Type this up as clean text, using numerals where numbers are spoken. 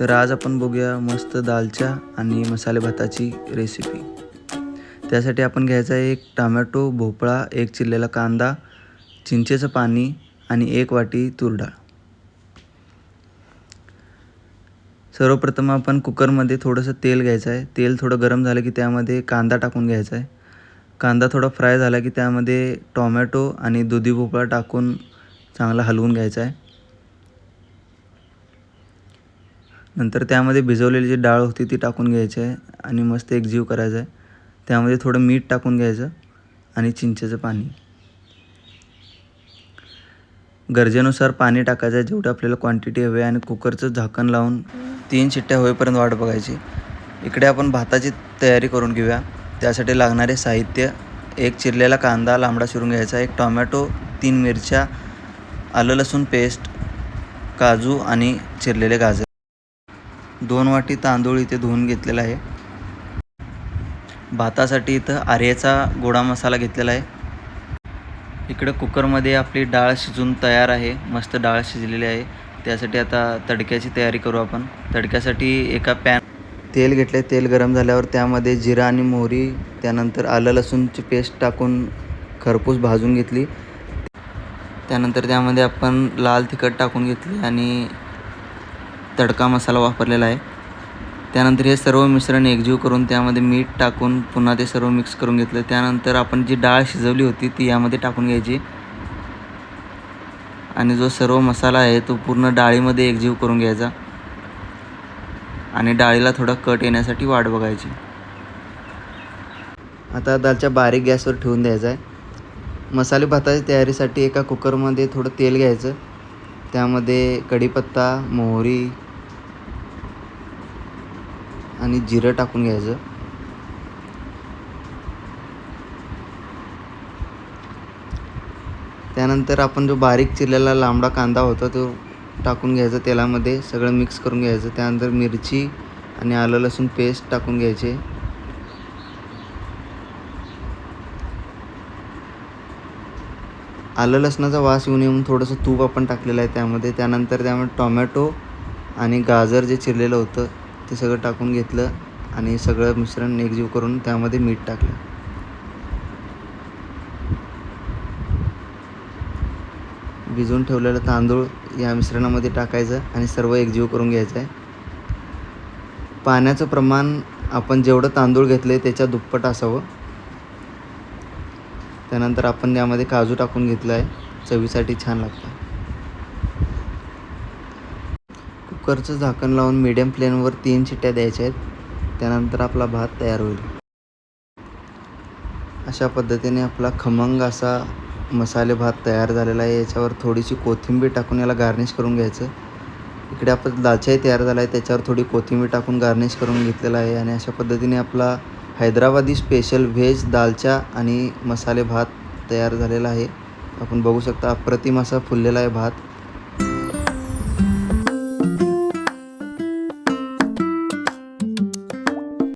तर आज आपण बघूया मस्त दालच्या आणि मसाले भाताची रेसिपी। त्यासाठी आपण घ्यायचा आहे एक टोमॅटो, भोपळा, एक चिरलेला कांदा, चिंचेचं पाणी आणि एक वाटी तूर डाळ। सर्वप्रथम आपण कुकरमध्ये थोडंसं तेल घ्यायचं आहे। तेल थोडं गरम झालं की त्यामध्ये कांदा टाकून घ्यायचा आहे। कांदा थोडा फ्राय झाला की त्यामध्ये टोमॅटो आणि दुधी भोपळा टाकून चांगला हलवून घ्यायचा आहे। नंतर त्यामध्ये भिजवलेली जी डाळ होती ती टाकून घ्यायची आहे आणि मस्त एकजीव करायचा आहे। त्यामध्ये थोडं मीठ टाकून घ्यायचं आणि चिंचेचं पाणी, गरजेनुसार पाणी टाकायचं आहे जेवढी आपल्याला क्वांटिटी हवी आहे, आणि कुकरचं झाकण लावून 3 शिट्ट्या होईपर्यंत वाट बघायची। इकडे आपण भाताची तयारी करून घेऊया। त्यासाठी लागणारे साहित्य: एक चिरलेला कांदा लांबडा चिरून घ्यायचा, एक टोमॅटो, 3 मिरच्या, आलं लसूण पेस्ट, काजू आणि चिरलेले गाजर, 2 वाटी तांदूळ इथे धुवून घेतलेला आहे। भातासाठी इथं आर्याचा गोडा मसाला घेतलेला आहे। इकडे कुकरमध्ये आपली डाळ शिजून तयार आहे, मस्त डाळ शिजलेली आहे। त्यासाठी आता तडक्याची तयारी करू आपण। तडक्यासाठी एका पॅन तेल घेतले। तेल गरम झाल्यावर त्यामध्ये जिरा आणि मोहरी, त्यानंतर आलं लसूणची पेस्ट टाकून खरपूस भाजून घेतली। त्यानंतर त्यामध्ये आपण लाल तिखट टाकून घेतले आणि तडका मसाला वापरलेला आहे। त्यानंतर हे सर्व मिश्रण एकजीव करून त्यामध्ये मीठ टाकून पुन्हा ते सर्व मिक्स करून घेतलं। त्यानंतर आपण जी डाळ शिजवली होती ती यामध्ये टाकून घ्यायची आणि जो सर्व मसाला आहे तो पूर्ण डाळीमध्ये एकजीव करून घ्यायचा आणि डाळीला थोडा कट येण्यासाठी वाट बघायची। आता दालच्या बारीक गॅसवर ठेवून द्यायचा आहे। मसाले भाताच्या तयारीसाठी एका कुकरमध्ये थोडं तेल घ्यायचं, त्यामध्ये कढीपत्ता, मोहरी आणि जिरं टाकून घ्यायचं। त्यानंतर आपण जो बारीक चिरलेला लांबडा कांदा होता तो टाकून घ्यायचा, तेलामध्ये सगळं मिक्स करून घ्यायचं। त्यानंतर मिरची आणि आलं लसूण पेस्ट टाकून घ्यायचे। आलं लसणाचा वास येऊ नये म्हणून थोडंसं तूप आपण टाकलेलं आहे त्यामध्ये। त्यानंतर त्यामध्ये टोमॅटो आणि गाजर जे चिरलेलं होतं ते सगळं टाकून घेतलं आणि सगळं मिश्रण एकजीव करून त्यामध्ये मीठ टाकलं। भिजवून ठेवलेलं तांदूळ या मिश्रणामध्ये टाकायचं आणि सर्व एकजीव करून घ्यायचं आहे। पाण्याचं प्रमाण आपण जेवढं तांदूळ घेतलं आहे त्याच्या दुप्पट असावं। त्यानंतर आपण यामध्ये काजू टाकून घेतला आहे, चवीसाठी छान लागतं। कुकरचं झाकण लावून मीडियम फ्लेमवर 3 शिट्ट्या द्यायच्या आहेत। त्यानंतर आपला भात तयार होईल। अशा पद्धतीने आपला खमंग असा मसाले भात तयार झालेला आहे। याच्यावर थोडीशी कोथिंबीर टाकून याला गार्निश करून घ्यायचं। इकडे आपण दालचाही तयार झाला आहे, त्याच्यावर थोडी कोथिंबीर टाकून गार्निश करून घेतलेला आहे। आणि अशा पद्धतीने आपला हैदराबादी स्पेशल व्हेज दालचा आणि मसाले भात तयार झालेला आहे। आपण बघू शकता अप्रतिम असा फुललेला आहे भात।